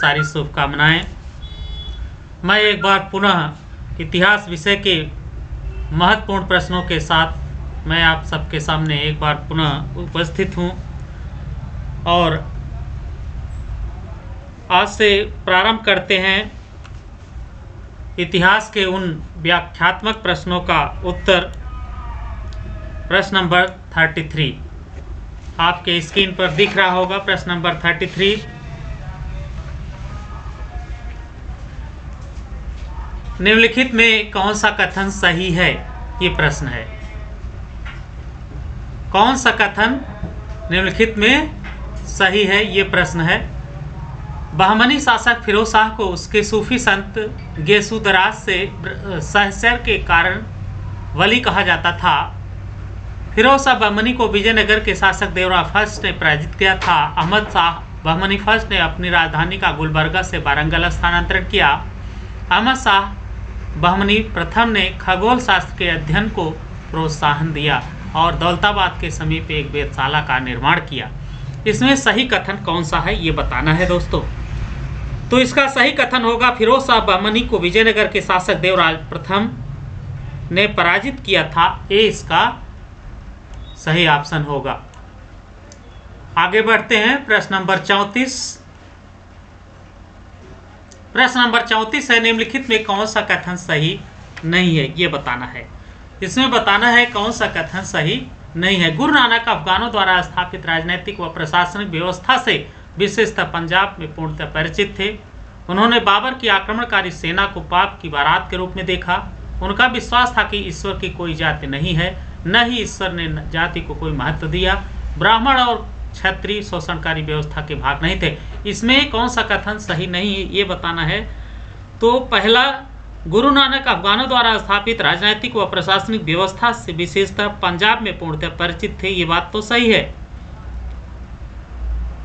सारी शुभकामनाएं। मैं एक बार पुनः इतिहास विषय के महत्वपूर्ण प्रश्नों के साथ मैं आप सबके सामने एक बार पुनः उपस्थित हूं और आज से प्रारंभ करते हैं इतिहास के उन व्याख्यात्मक प्रश्नों का उत्तर। प्रश्न नंबर 33 आपके स्क्रीन पर दिख रहा होगा। प्रश्न नंबर 33, निम्नलिखित में कौन सा कथन सही है? ये प्रश्न है। कौन सा कथन निम्नलिखित में सही है? ये प्रश्न है। बहमनी शासक फिरोज शाह को उसके सूफी संत गेसुदराज से सहचर्य के कारण वली कहा जाता था। फिरोज शाह बहमनी को विजयनगर के शासक देवराय फर्स्ट ने पराजित किया था। अहमद शाह बहमनी फर्स्ट ने अपनी राजधानी का गुलबर्गा से वारंगल स्थानांतरण किया। अहमद शाह बहमनी प्रथम ने खगोल शास्त्र के अध्ययन को प्रोत्साहन दिया और दौलताबाद के समीप एक वेधशाला का निर्माण किया। इसमें सही कथन कौन सा है ये बताना है दोस्तों। तो इसका सही कथन होगा फिरोज शाह बहमनी को विजयनगर के शासक देवराय प्रथम ने पराजित किया था। ये इसका सही ऑप्शन होगा। आगे बढ़ते हैं। प्रश्न नंबर 34। प्रश्न नंबर 34 है, निम्नलिखित में कौन सा कथन सही नहीं है ये बताना है। इसमें बताना है कौन सा कथन सही नहीं है। गुरु नानक अफगानों द्वारा स्थापित राजनीतिक व प्रशासनिक व्यवस्था से विशेषतः पंजाब में पूर्णतः परिचित थे। उन्होंने बाबर की आक्रमणकारी सेना को पाप की बारात के रूप में देखा। उनका विश्वास था कि ईश्वर की कोई जाति नहीं है, न ही ईश्वर ने जाति को कोई महत्व दिया। ब्राह्मण और क्षत्रिय शोषणकारी व्यवस्था के भाग नहीं थे। इसमें कौन सा कथन सही नहीं है ये बताना है। तो पहला, गुरु नानक अफगानों द्वारा स्थापित राजनीतिक व प्रशासनिक व्यवस्था से विशेषतः पंजाब में पूर्णतः परिचित थे, ये बात तो सही है।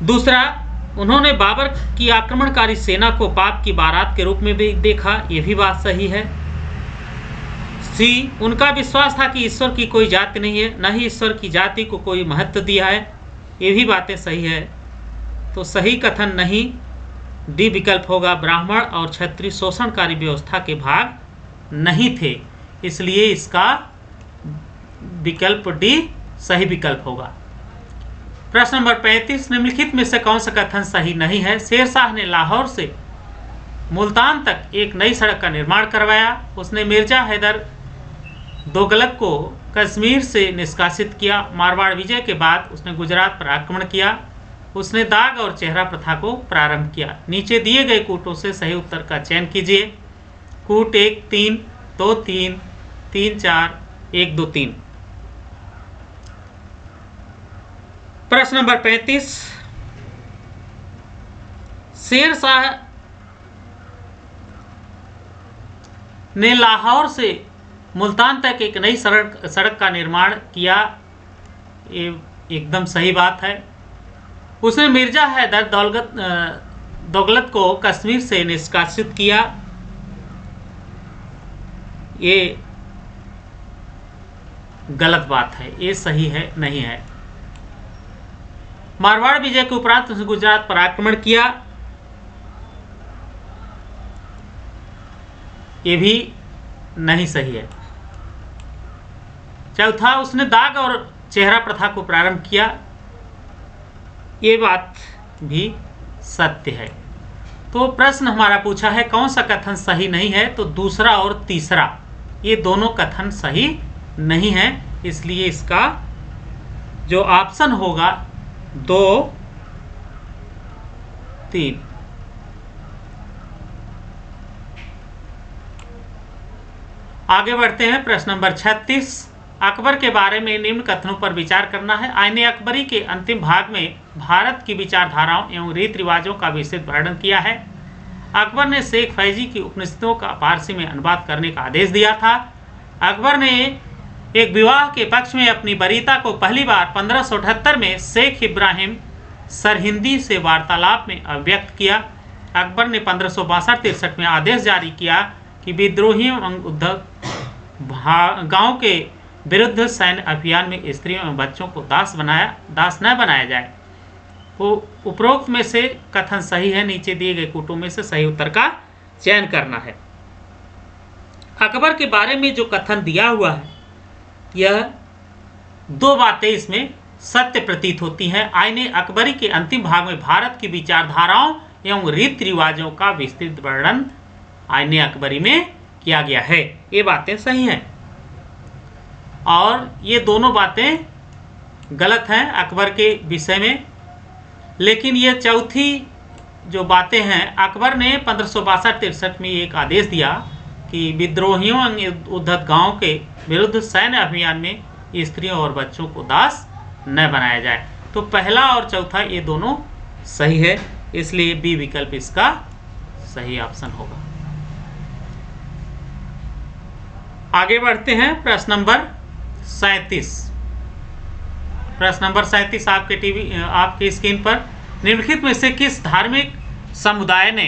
दूसरा, उन्होंने बाबर की आक्रमणकारी सेना को पाप की बारात के रूप में भी देखा, ये भी बात सही है। सी, उनका विश्वास था कि ईश्वर की कोई जाति नहीं है, न ही ईश्वर की जाति को कोई महत्व दिया है, ये भी बातें सही है। तो सही कथन नहीं, डी विकल्प होगा। ब्राह्मण और क्षत्रिय शोषणकारी व्यवस्था के भाग नहीं थे, इसलिए इसका विकल्प डी सही विकल्प होगा। प्रश्न नंबर 35, निम्नलिखित में से कौन सा कथन सही नहीं है? शेर शाह ने लाहौर से मुल्तान तक एक नई सड़क का निर्माण करवाया। उसने मिर्जा हैदर दोगलत को कश्मीर से निष्कासित किया। मारवाड़ विजय के बाद उसने गुजरात पर आक्रमण किया। उसने दाग और चेहरा प्रथा को प्रारंभ किया। नीचे दिए गए कूटों से सही उत्तर का चयन कीजिए। कूट 1 3 2 3 3 4 1 2 3। प्रश्न नंबर 35, शेर शाह ने लाहौर से मुल्तान तक एक नई सड़क का निर्माण किया, ये एकदम सही बात है। उसने मिर्जा हैदर दोगलत को कश्मीर से निष्कासित किया, ये गलत बात है, ये सही है नहीं है। मारवाड़ विजय के उपरांत उसने गुजरात पर आक्रमण किया, ये भी नहीं सही है। चौथा, उसने दाग और चेहरा प्रथा को प्रारंभ किया, ये बात भी सत्य है। तो प्रश्न हमारा पूछा है कौन सा कथन सही नहीं है? तो दूसरा और तीसरा ये दोनों कथन सही नहीं है, इसलिए इसका जो ऑप्शन होगा 2 3। आगे बढ़ते हैं। प्रश्न नंबर 36, अकबर के बारे में निम्न कथनों पर विचार करना है। आईने अकबरी के अंतिम भाग में भारत की विचारधाराओं एवं रीति रिवाजों का विस्तृत वर्णन किया है। अकबर ने शेख फैजी की उपनिषदों का फारसी में अनुवाद करने का आदेश दिया था। अकबर ने एक विवाह के पक्ष में अपनी वरीयता को पहली बार 1578 में शेख इब्राहिम सरहिंदी से वार्तालाप में अभिव्यक्त किया। अकबर ने 1562-63 में आदेश जारी किया कि विद्रोहियों एवं गांव के विरुद्ध सैन्य अभियान में स्त्रियों एवं बच्चों को दास न बनाया जाए। उपरोक्त में से कथन सही है, नीचे दिए गए कूटों में से सही उत्तर का चयन करना है। अकबर के बारे में जो कथन दिया हुआ है, यह दो बातें इसमें सत्य प्रतीत होती हैं। आईने अकबरी के अंतिम भाग में भारत की विचारधाराओं एवं रीति रिवाजों का विस्तृत वर्णन आईने अकबरी में किया गया है। ये बातें सही हैं और ये दोनों बातें गलत हैं अकबर के विषय में। लेकिन ये चौथी जो बातें हैं, अकबर ने 1562-63 में एक आदेश दिया कि विद्रोहियों उद्धत गांव के विरुद्ध सैन्य अभियान में स्त्रियों और बच्चों को दास न बनाया जाए। तो पहला और चौथा ये दोनों सही है, इसलिए बी विकल्प इसका सही ऑप्शन होगा। आगे बढ़ते हैं प्रश्न नंबर 37। प्रश्न नंबर 37 आपके स्क्रीन पर, निम्नलिखित में से किस धार्मिक समुदाय ने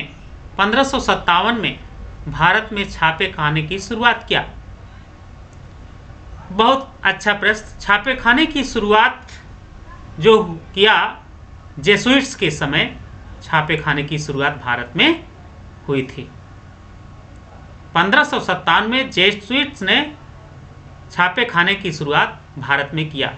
1557 में भारत में छापे खाने की शुरुआत किया? बहुत अच्छा प्रश्न। छापे खाने की शुरुआत जो किया, जेसुइट्स के समय छापे खाने की शुरुआत भारत में हुई थी। 1557 में जेसुइट्स ने छापे खाने की शुरुआत भारत में किया।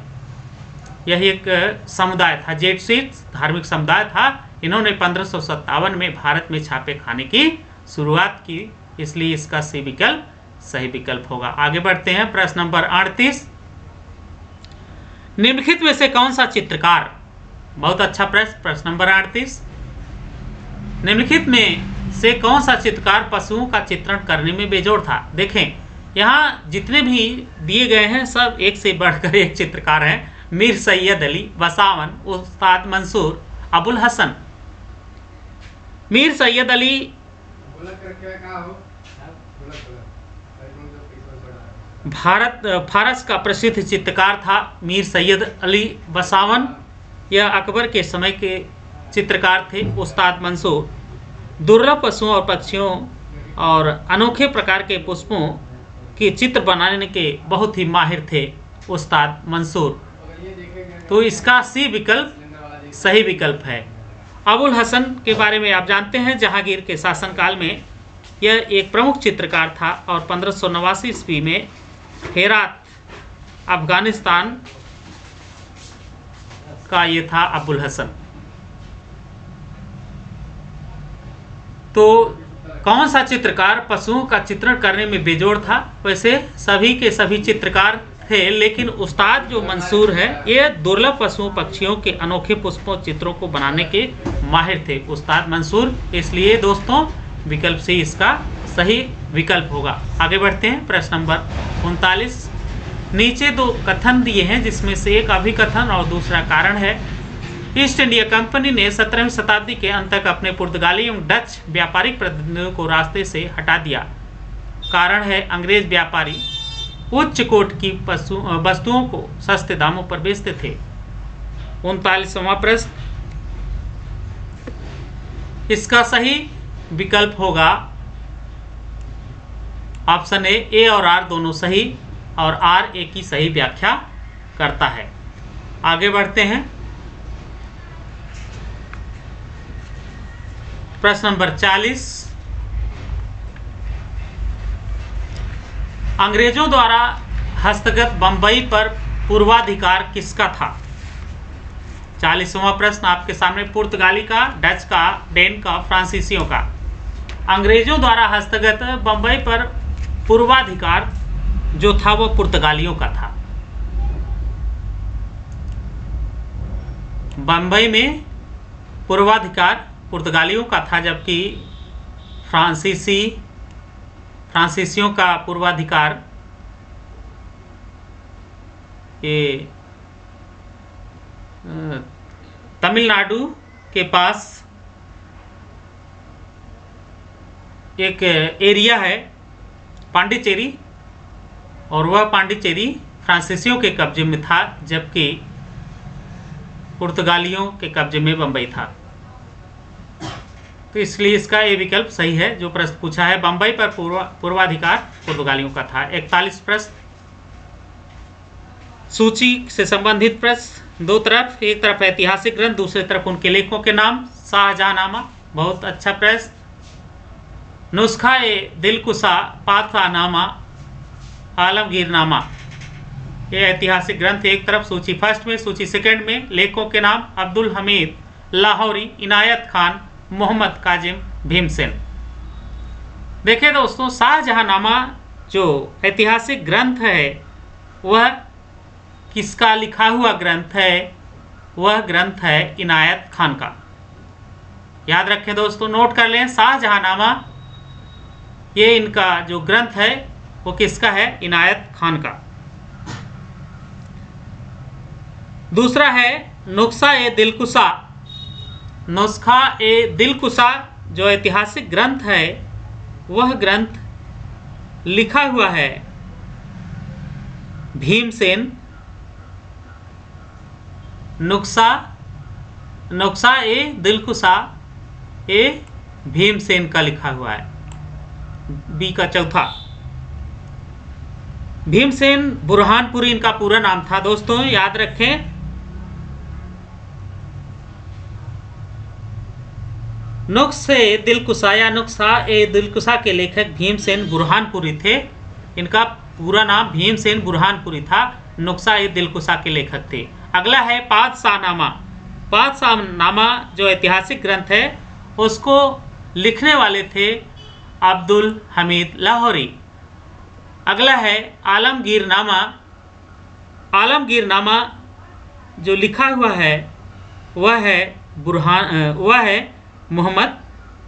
यह एक समुदाय था, जेसुइट्स धार्मिक समुदाय था। इन्होंने 1557 में भारत में छापे खाने की शुरुआत की, इसलिए इसका सी विकल्प सही विकल्प होगा। आगे बढ़ते हैं प्रश्न नंबर 38। निम्नलिखित में से कौन सा चित्रकार, बहुत अच्छा प्रश्न, प्रश्न नंबर 38, निम्नलिखित में से कौन सा चित्रकार पशुओं का चित्रण करने में बेजोड़ था? देखें यहाँ जितने भी दिए गए हैं सब एक से बढ़कर एक चित्रकार हैं। मीर सैयद अली, वसावन, उस्ताद मंसूर, अबुल हसन। मीर सैयद अली फारस का प्रसिद्ध चित्रकार था। मीर सैयद अली वसावन यह अकबर के समय के चित्रकार थे। उस्ताद मंसूर दुर्लभ पशुओं और पक्षियों और अनोखे प्रकार के पुष्पों के चित्र बनाने के बहुत ही माहिर थे उस्ताद मंसूर। तो इसका सी विकल्प सही विकल्प है। अबुल हसन के बारे में आप जानते हैं, जहांगीर के शासनकाल में यह एक प्रमुख चित्रकार था और 1589 ईस्वी में हेरात अफगानिस्तान का ये था अबुल हसन। तो कौन सा चित्रकार पशुओं का चित्रण करने में बेजोड़ था? वैसे सभी के सभी चित्रकार थे, लेकिन उस्ताद जो मंसूर है ये दुर्लभ पशुओं पक्षियों के अनोखे पुष्पों चित्रों को बनाने के माहिर थे उस्ताद मंसूर। इसलिए दोस्तों विकल्प सी इसका सही विकल्प होगा। आगे बढ़ते हैं प्रश्न नंबर 39। नीचे दो कथन दिए हैं जिसमें से एक अभिकथन और दूसरा कारण है। ईस्ट इंडिया कंपनी ने 17वीं शताब्दी के अंत तक अपने पुर्तगाली एवं डच व्यापारिक प्रतिनिधियों को रास्ते से हटा दिया। कारण है अंग्रेज व्यापारी उच्च कोट की वस्तुओं को सस्ते दामों पर बेचते थे। 39वां प्रश्न, इसका सही विकल्प होगा ऑप्शन ए और आर दोनों सही, और आर ए की सही व्याख्या करता है। आगे बढ़ते हैं प्रश्न नंबर 40। अंग्रेजों द्वारा हस्तगत बंबई पर पूर्वाधिकार किसका था? 40वां प्रश्न आपके सामने, पुर्तगाली का, डच का, डेन का, फ्रांसीसियों का। अंग्रेजों द्वारा हस्तगत बंबई पर पूर्वाधिकार जो था वो पुर्तगालियों का था। बंबई में पूर्वाधिकार पुर्तगालियों का था, जबकि फ्रांसीसियों का पूर्वाधिकार ये तमिलनाडु के पास एक एरिया है पांडिचेरी, और वह पांडिचेरी फ्रांसीसियों के कब्जे में था, जबकि पुर्तगालियों के कब्जे में बंबई था। तो इसलिए इसका ये विकल्प सही है। जो प्रश्न पूछा है बंबई पर पूर्वाधिकार पुर्तगालियों का था। 41 प्रश्न सूची से संबंधित प्रश्न, दो तरफ, एक तरफ ऐतिहासिक ग्रंथ, दूसरी तरफ उनके लेखकों के नाम। शाहजहांनामा, बहुत अच्छा प्रश्न। नुस्खा ए दिलकुशा, पातशाहनामा, आलमगीरनामा, ये ऐतिहासिक ग्रंथ एक तरफ सूची फर्स्ट में। सूची सेकंड में लेखकों के नाम अब्दुल हमीद लाहौरी, इनायत खान, मोहम्मद काजिम, भीमसेन। देखिए दोस्तों, शाहजहांनामा जो ऐतिहासिक ग्रंथ है वह किसका लिखा हुआ ग्रंथ है? वह ग्रंथ है इनायत खान का। याद रखें दोस्तों, नोट कर लें, शाहजहांनामा ये इनका जो ग्रंथ है वो किसका है? इनायत खान का। दूसरा है नुस्खा ए दिलकुशा। नुस्खा ए दिलकुशा जो ऐतिहासिक ग्रंथ है वह ग्रंथ लिखा हुआ है भीमसेन। नुस्खा ए दिलकुशा ए भीमसेन का लिखा हुआ है, बी का चौथा। भीमसेन बुरहानपुरी इनका पूरा नाम था दोस्तों, याद रखें। नुस्खा ए दिलकुशा या नुस्खा ए दिलकुशा के लेखक भीमसेन बुरहानपुरी थे। इनका पूरा नाम भीमसेन बुरहानपुरी था। नुस्खा ए दिलकुशा के लेखक थे। अगला है पातशाहनामा। पातशाहनामा जो ऐतिहासिक ग्रंथ है उसको लिखने वाले थे अब्दुल हमीद लाहौरी। अगला है आलमगीरनामा। आलमगीरनामा जो लिखा हुआ है वह है मोहम्मद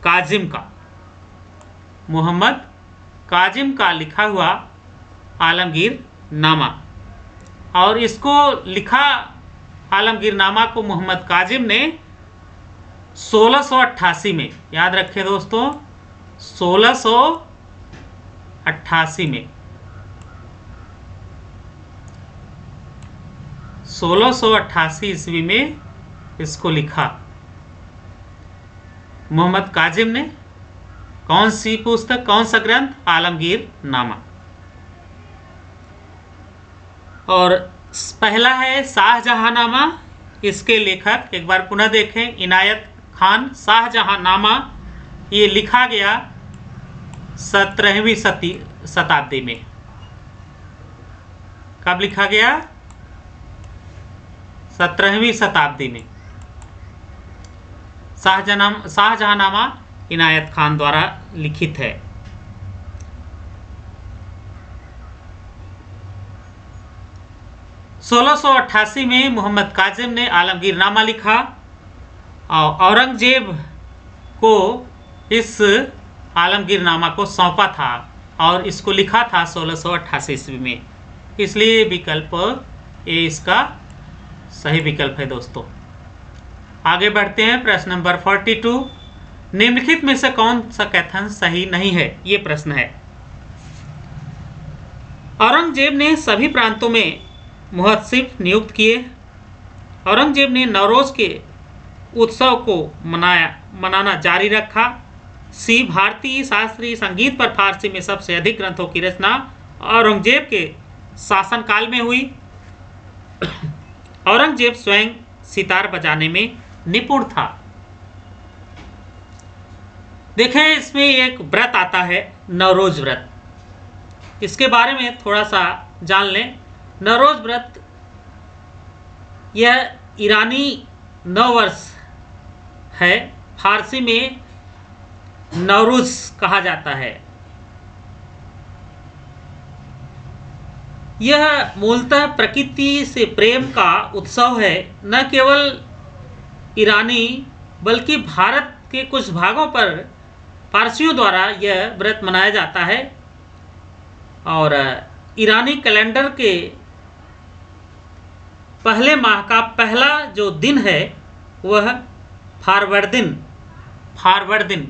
काजिम का। मोहम्मद काजिम का लिखा हुआ आलमगीरनामा। और इसको लिखा आलमगीरनामा को मोहम्मद काजिम ने 1688 में, याद रखें दोस्तों, 1688 में 1688 ईस्वी में इसको लिखा मोहम्मद काजिम ने। कौन सी पुस्तक, कौन सा ग्रंथ? आलमगीरनामा। और पहला है शाहजहांनामा। इसके लेखक एक बार पुनः देखें, इनायत खान। शाहजहांनामा ये लिखा गया 17वीं शताब्दी में। कब लिखा गया? 17वीं शताब्दी में। शाहजहांनामा इनायत खान द्वारा लिखित है। सोलह सौ 88 में मोहम्मद काजिम ने आलमगीरनामा लिखा और औरंगजेब को इस आलमगीरनामा को सौंपा था और इसको लिखा था 1688 ईस्वी में। इसलिए विकल्प ए इसका सही विकल्प है दोस्तों। आगे बढ़ते हैं, प्रश्न नंबर 42। निम्नलिखित में से कौन सा कथन सही नहीं है? ये प्रश्न है। औरंगजेब ने सभी प्रांतों में मुहत्सिब नियुक्त किए। औरंगजेब ने नवरोज के उत्सव को मनाना जारी रखा। सी, भारतीय शास्त्रीय संगीत पर फारसी में सबसे अधिक ग्रंथों की रचना औरंगजेब के शासनकाल में हुई। औरंगजेब स्वयं सितार बजाने में निपुण था। देखें, इसमें एक व्रत आता है नवरोज व्रत। इसके बारे में थोड़ा सा जान लें। नवरोज व्रत यह ईरानी नववर्ष है। फारसी में नवरुज कहा जाता है। यह मूलतः प्रकृति से प्रेम का उत्सव है। न केवल ईरानी बल्कि भारत के कुछ भागों पर फारसियों द्वारा यह व्रत मनाया जाता है। और ईरानी कैलेंडर के पहले माह का पहला जो दिन है वह फारवर्दिन,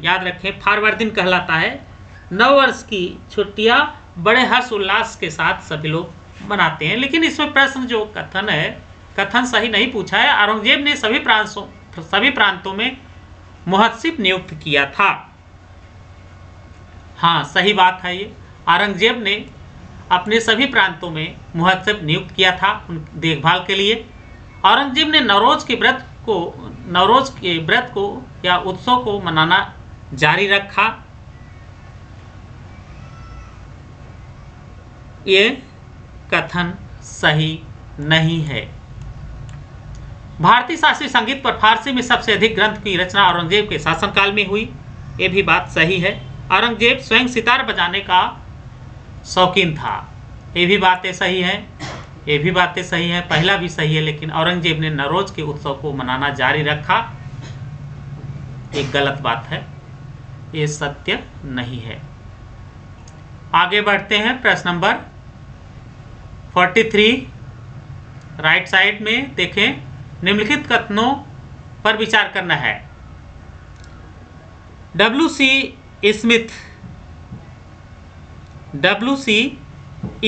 याद रखें, फारवर्दिन कहलाता है। नव वर्ष की छुट्टियां बड़े हर्ष उल्लास के साथ सभी लोग मनाते हैं। लेकिन इसमें प्रश्न जो कथन है, कथन सही नहीं पूछा है। औरंगजेब ने सभी प्रांतों में मुहत्सिब नियुक्त किया था। हाँ, सही बात है ये। औरंगजेब ने अपने सभी प्रांतों में मुहत्सिब नियुक्त किया था उन देखभाल के लिए। औरंगजेब ने नवरोज के व्रत को या उत्सव को मनाना जारी रखा। ये कथन सही नहीं है। भारतीय शास्त्रीय संगीत पर फारसी में सबसे अधिक ग्रंथ की रचना औरंगजेब के शासनकाल में हुई। ये भी बात सही है। औरंगजेब स्वयं सितार बजाने का शौकीन था। ये भी बातें सही हैं। ये भी बातें सही हैं। पहला भी सही है, लेकिन औरंगजेब ने नवरोज के उत्सव को मनाना जारी रखा, एक गलत बात है। ये सत्य नहीं है। आगे बढ़ते हैं। प्रश्न नंबर 43 राइट साइड में देखें। निम्नलिखित कथनों पर विचार करना है। W.C.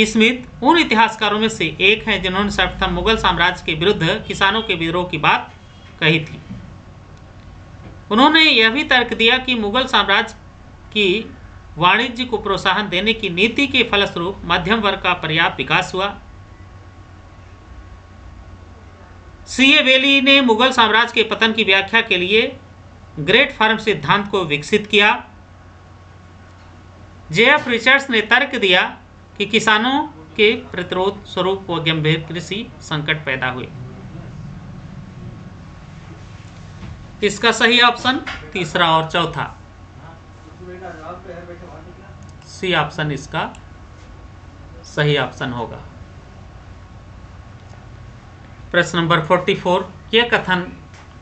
स्मिथ उन इतिहासकारों में से एक हैं जिन्होंने सर्वप्रथम मुगल साम्राज्य के विरुद्ध किसानों के विद्रोह की बात कही थी। उन्होंने यह भी तर्क दिया कि मुगल साम्राज्य की वाणिज्य को प्रोत्साहन देने की नीति के फलस्वरूप मध्यम वर्ग का पर्याप्त विकास हुआ। C.A. बेली ने मुगल साम्राज्य के पतन की व्याख्या के लिए ग्रेट फार्म सिद्धांत को विकसित किया। J.F. रिचर्ड्स ने तर्क दिया कि किसानों के प्रतिरोध स्वरूप व गंभीर कृषि संकट पैदा हुए। इसका सही ऑप्शन तीसरा और चौथा, सी ऑप्शन इसका सही ऑप्शन होगा। प्रश्न नंबर 44 यह कथन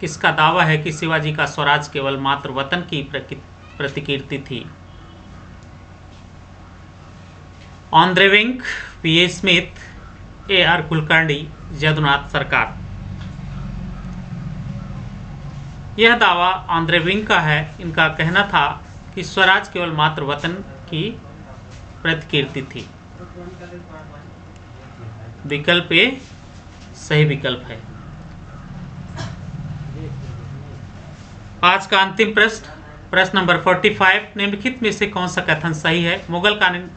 किसका दावा है कि शिवाजी का स्वराज केवल मात्र वतन की प्रतिकीर्ति थी? ऑन्द्रेविंक, P.A. Smith, A.R. Kulkarni, Yadunath सरकार। यह दावा ऑन्द्रेविंक का है। इनका कहना था कि स्वराज केवल मात्र वतन की प्रतिकीर्ति थी। विकल्प ए सही विकल्प है। आज का अंतिम प्रश्न नंबर 45 निम्नलिखित में से कौन सा कथन सही है? मुगल कालीन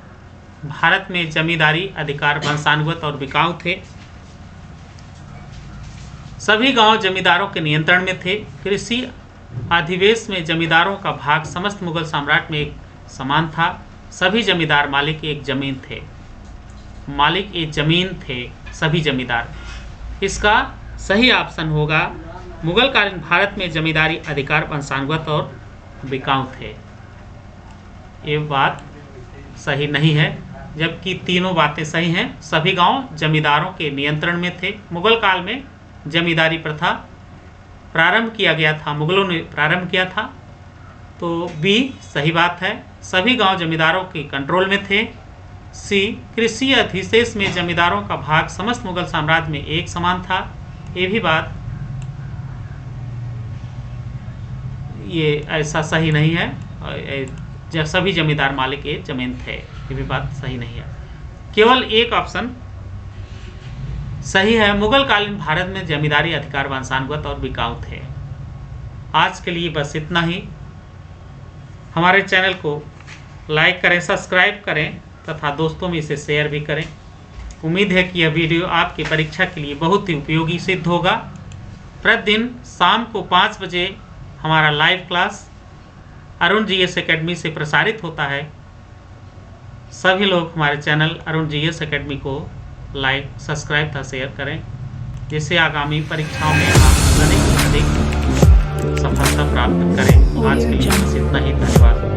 भारत में जमींदारी अधिकार वंशानुगत और बिकाऊ थे। सभी गांव जमींदारों के नियंत्रण में थे। कृषि अधिवेश में जमींदारों का भाग समस्त मुगल साम्राज्य में एक समान था। सभी जमींदार मालिक एक जमीन थे, सभी जमींदार। इसका सही ऑप्शन होगा मुगल कालीन भारत में जमींदारी अधिकार वंशानुगत और बिकाऊ थे। ये बात सही नहीं है, जबकि तीनों बातें सही हैं। सभी गांव जमींदारों के नियंत्रण में थे। मुगल काल में जमींदारी प्रथा प्रारंभ किया गया था, मुगलों ने प्रारंभ किया था, तो बी सही बात है। सभी गांव जमींदारों के कंट्रोल में थे। सी कृषि अधिशेष में जमींदारों का भाग समस्त मुगल साम्राज्य में एक समान था। ये भी बात ये ऐसा सही नहीं है। सभी जमींदार मालिक एक जमीन थे, ये भी बात सही नहीं है। केवल एक ऑप्शन सही है, मुगल कालीन भारत में जमींदारी अधिकार वंशानुगत और बिकाऊ थे। आज के लिए बस इतना ही। हमारे चैनल को लाइक करें, सब्सक्राइब करें तथा दोस्तों में इसे शेयर भी करें। उम्मीद है कि यह वीडियो आपकी परीक्षा के लिए बहुत ही उपयोगी सिद्ध होगा। प्रतिदिन शाम को 5 बजे हमारा live class Arun GS academy से प्रसारित होता है। सभी लोग हमारे चैनल अरुण GS एकेडमी को लाइक, सब्सक्राइब तथा शेयर करें, जिससे आगामी परीक्षाओं में आप अधिक सफलता प्राप्त करें। आज के लिए बस इतना ही। धन्यवाद।